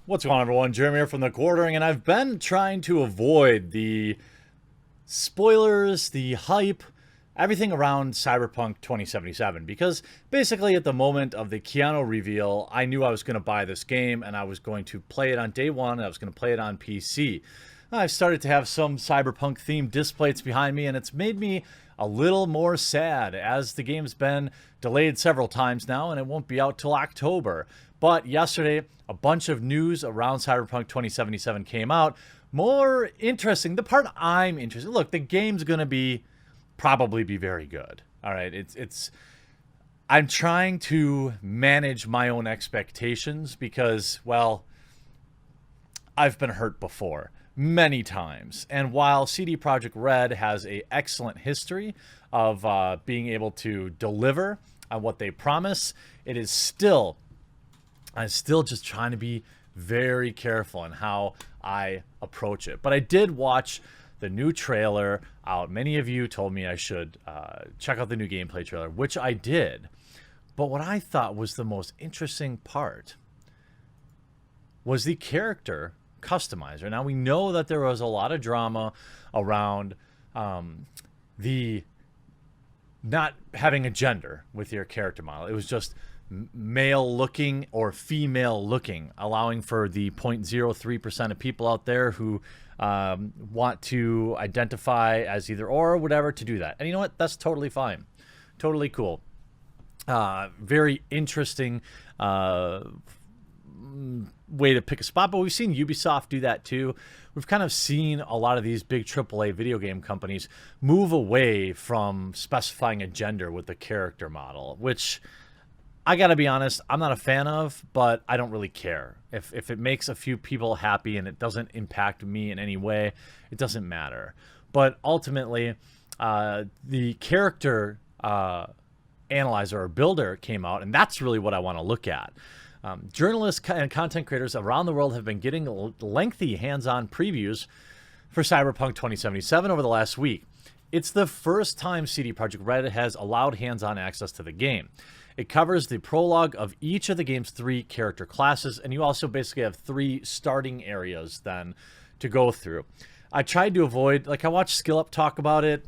What's going on, everyone? Jeremy here from the Quartering, and I've been trying to avoid the spoilers, the hype, everything around Cyberpunk 2077 because basically at the moment of the Keanu reveal, I knew I was going to buy this game and I was going to play it on day one and I was going to play it on PC. I've started to have some Cyberpunk themed displays behind me and it's made me a little more sad as the game's been delayed several times now and it won't be out till October. But yesterday, a bunch of news around Cyberpunk 2077 came out. More interesting, the part I'm interested in, look, the game's going to probably be very good. All right, I'm trying to manage my own expectations because, well, I've been hurt before many times. And while CD Projekt Red has an excellent history of being able to deliver on what they promise, I'm still just trying to be very careful in how I approach it. But I did watch the new trailer out. Many of you told me I should check out the new gameplay trailer, which I did. But what I thought was the most interesting part was the character customizer. Now, we know that there was a lot of drama around the not having a gender with your character model. It was just male looking or female looking, allowing for the 0.03% of people out there who want to identify as either or whatever to do that. And you know what? That's totally fine. Totally cool. Very interesting way to pick a spot, but we've seen Ubisoft do that too. We've kind of seen a lot of these big AAA video game companies move away from specifying a gender with the character model, which I gotta be honest, I'm not a fan of, but I don't really care. If it makes a few people happy and it doesn't impact me in any way, it doesn't matter. But ultimately, the character analyzer or builder came out, and that's really what I want to look at. Journalists and content creators around the world have been getting lengthy hands-on previews for Cyberpunk 2077 over the last week. It's the first time CD Projekt Red has allowed hands-on access to the game. It covers the prologue of each of the game's 3 character classes, and you also basically have 3 starting areas then to go through. I tried to avoid, I watched Skill Up talk about it.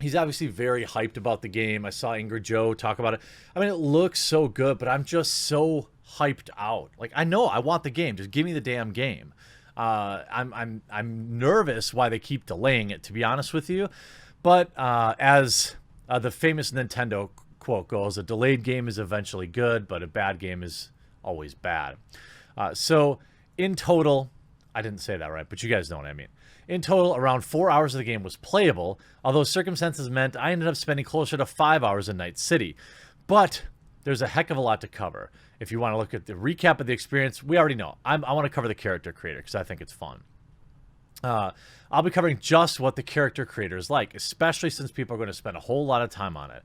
He's obviously very hyped about the game. I saw Ingrid Joe talk about it. I mean, it looks so good, but I'm just so hyped out. I know I want the game. Just give me the damn game. I'm nervous why they keep delaying it, to be honest with you. But as the famous Nintendo quote goes, a delayed game is eventually good, but a bad game is always bad. So in total, I didn't say that right, but you guys know what I mean. In total, around 4 hours of the game was playable, although circumstances meant I ended up spending closer to 5 hours in Night City. But there's a heck of a lot to cover. If you want to look at the recap of the experience, we already know. I want to cover the character creator because I think it's fun. I'll be covering just what the character creator is like, especially since people are going to spend a whole lot of time on it.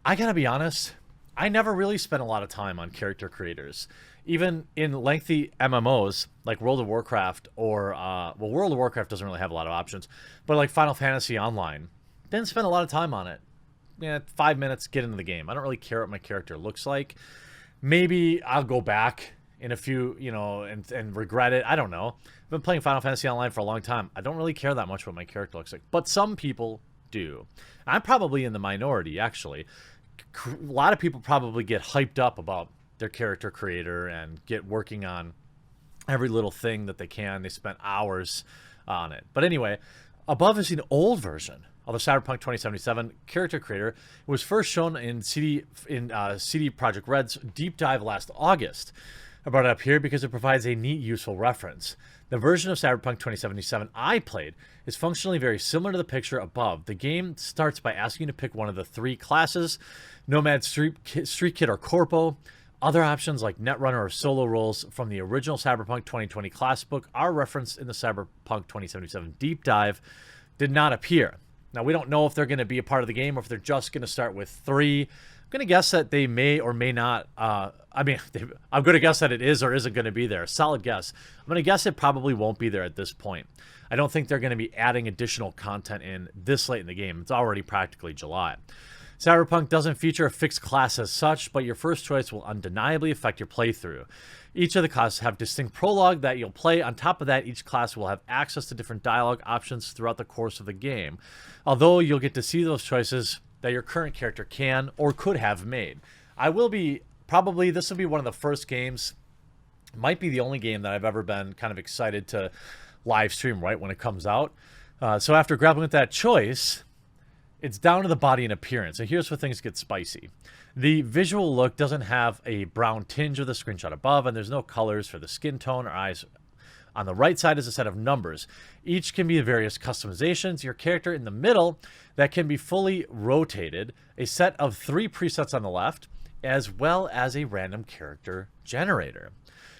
I gotta be honest, I never really spent a lot of time on character creators. Even in lengthy MMOs like World of Warcraft or, well, World of Warcraft doesn't really have a lot of options, but like Final Fantasy Online, didn't spend a lot of time on it. 5 minutes, get into the game. I don't really care what my character looks like. Maybe I'll go back in a few, and regret it. I don't know. I've been playing Final Fantasy Online for a long time. I don't really care that much what my character looks like, but some people do. I'm probably in the minority, actually. A lot of people probably get hyped up about their character creator and get working on every little thing that they can. They spent hours on it. But anyway, above is an old version of the Cyberpunk 2077 character creator. It was first shown in CD Projekt Red's deep dive last August. I brought it up here because it provides a neat, useful reference. The version of Cyberpunk 2077 I played is functionally very similar to the picture above. The game starts by asking you to pick one of the 3 classes: Nomad, Street Kid, or Corpo. Other options like Netrunner or solo roles from the original Cyberpunk 2020 class book are referenced in the Cyberpunk 2077 deep dive did not appear. Now, we don't know if they're going to be a part of the game or if they're just going to start with 3. I'm going to guess that they may or may not. I'm going to guess that it is or isn't going to be there. Solid guess. I'm going to guess it probably won't be there at this point. I don't think they're going to be adding additional content in this late in the game. It's already practically July. Cyberpunk doesn't feature a fixed class as such, but your first choice will undeniably affect your playthrough. Each of the classes have distinct prologue that you'll play. On top of that, each class will have access to different dialogue options throughout the course of the game, although you'll get to see those choices that your current character can or could have made. I will be, probably, this will be one of the first games, might be the only game that I've ever been kind of excited to live stream right when it comes out. So after grappling with that choice, it's down to the body and appearance. And here's where things get spicy. The visual look doesn't have a brown tinge of the screenshot above, and there's no colors for the skin tone or eyes. On the right side is a set of numbers. Each can be various customizations. Your character in the middle that can be fully rotated. A set of 3 presets on the left, as well as a random character generator.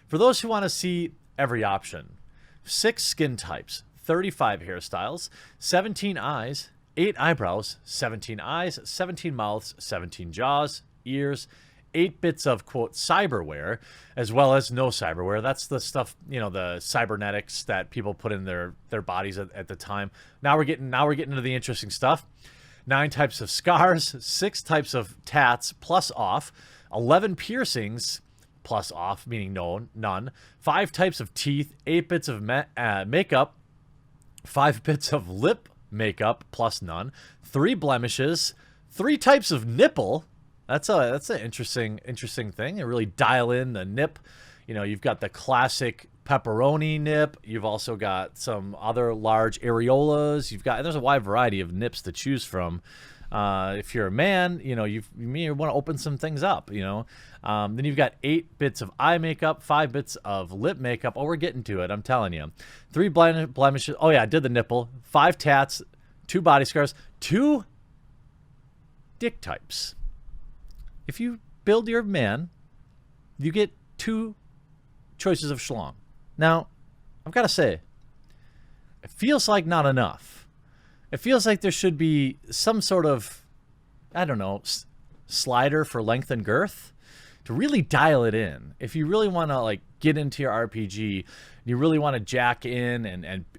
For those who want to see every option, 6 skin types, 35 hairstyles, 17 eyes, 8 eyebrows, 17 eyes, 17 mouths, 17 jaws, ears, 8 bits of, quote, cyberware, as well as no cyberware. That's the stuff, you know, the cybernetics that people put in their bodies at the time. Now we're getting into the interesting stuff. 9 types of scars, 6 types of tats plus off, 11 piercings plus off, meaning none, 5 types of teeth, 8 bits of makeup, 5 bits of lip makeup plus none, 3 blemishes, 3 types of nipple. That's an interesting thing. They really dial in the nip. You know, you've got the classic pepperoni nip. You've also got some other large areolas. There's a wide variety of nips to choose from. If you're a man, you know, you may want to open some things up, you know. Then you've got 8 bits of eye makeup, 5 bits of lip makeup. Oh, we're getting to it, I'm telling you. 3 blemishes. Oh, yeah, I did the nipple. 5 tats, 2 body scars, 2 dick types. If you build your man, you get 2 choices of schlong. Now, I've got to say, it feels like not enough. It feels like there should be some sort of, I don't know, slider for length and girth to really dial it in. If you really want to like get into your RPG, you really want to jack in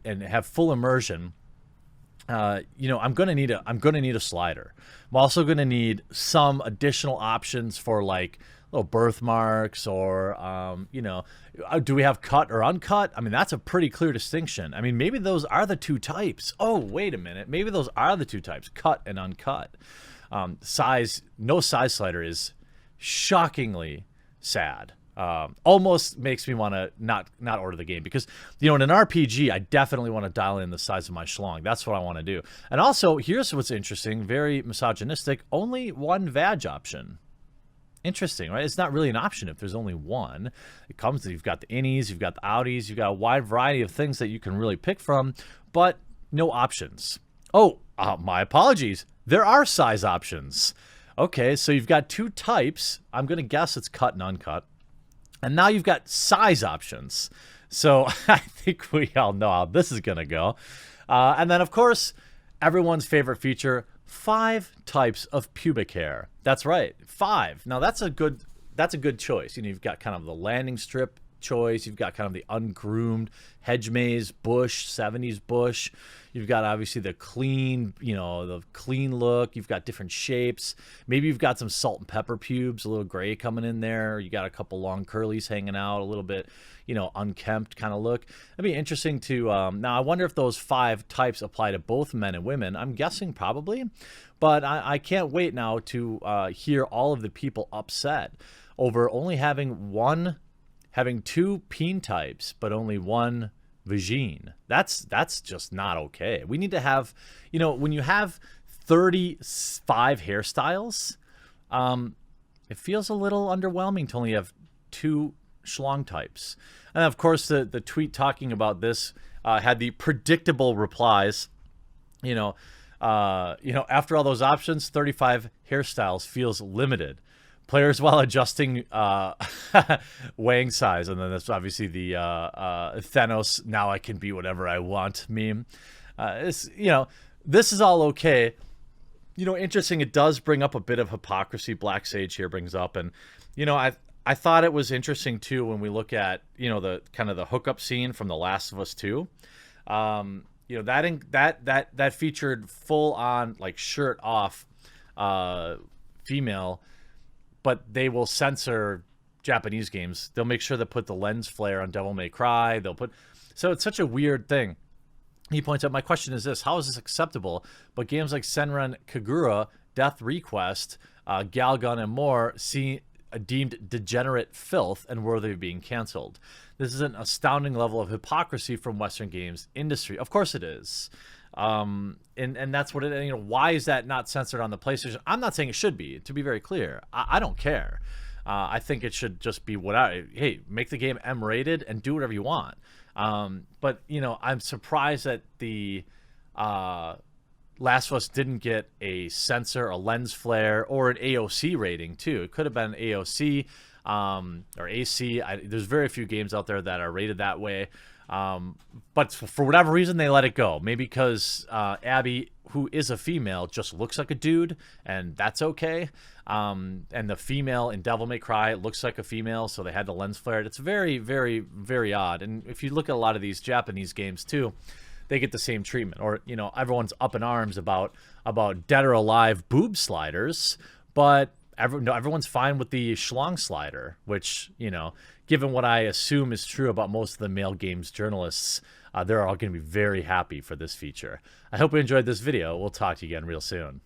and have full immersion. You know, I'm gonna need a slider. I'm also gonna need some additional options for like little birthmarks or you know, do we have cut or uncut? I mean, that's a pretty clear distinction. I mean, maybe those are the 2 types. Oh, wait a minute, maybe those are the 2 types, cut and uncut. Size, no size slider is shockingly sad. Almost makes me want to not order the game because, you know, in an RPG, I definitely want to dial in the size of my schlong. That's what I want to do. And also, here's what's interesting, very misogynistic, only 1 vag option. Interesting, right? It's not really an option if there's only 1. It comes to, you've got the innies, you've got the outies, you've got a wide variety of things that you can really pick from, but no options. Oh, my apologies. There are size options. Okay, so you've got 2 types. I'm going to guess it's cut and uncut. And now you've got size options. So I think we all know how this is going to go. And then, of course, everyone's favorite feature, 5 types of pubic hair. That's right, 5. Now, that's a good choice. You know, you've got kind of the landing strip choice. You've got kind of the ungroomed hedge maze bush, 70s bush. You've got obviously the clean, you know, the clean look. You've got different shapes. Maybe you've got some salt and pepper pubes, a little gray coming in there. You got a couple long curlies hanging out, a little bit, you know, unkempt kind of look. It'd be interesting to, now I wonder if those 5 types apply to both men and women. I'm guessing probably, but I can't wait now to hear all of the people upset over only having 2 peen types, but only 1 vagine. That's just not okay. We need to have, you know, when you have 35 hairstyles, it feels a little underwhelming to only have 2 schlong types. And of course, the tweet talking about this had the predictable replies. You know, after all those options, 35 hairstyles feels limited. Players while adjusting weighing size. And then that's obviously the Thanos, now I can be whatever I want meme. You know, this is all okay. You know, interesting, it does bring up a bit of hypocrisy. Black Sage here brings up. And, you know, I thought it was interesting, too, when we look at, you know, the kind of the hookup scene from The Last of Us 2. You know, that featured full on, like, shirt off female, but they will censor Japanese games. They'll make sure to put the lens flare on Devil May Cry. So it's such a weird thing. He points out, my question is this: how is this acceptable? But games like Senran Kagura, Death Request, Galgun, and more deemed degenerate filth and worthy of being canceled. This is an astounding level of hypocrisy from Western games industry. Of course it is. And that's what it, why is that not censored on the PlayStation? I'm not saying it should be, to be very clear. I don't care. I think it should just be hey, make the game M-rated and do whatever you want. But, I'm surprised that the Last of Us didn't get a censor, a lens flare, or an AOC rating, too. It could have been AOC or AC. There's very few games out there that are rated that way. But for whatever reason, they let it go. Maybe because Abby, who is a female, just looks like a dude, and that's okay. And the female in Devil May Cry looks like a female, so they had the lens flared. It's very, very, very odd. And if you look at a lot of these Japanese games, too, they get the same treatment. Or, everyone's up in arms about Dead or Alive boob sliders, but everyone's fine with the schlong slider, which, given what I assume is true about most of the male games journalists, they're all going to be very happy for this feature. I hope you enjoyed this video. We'll talk to you again real soon.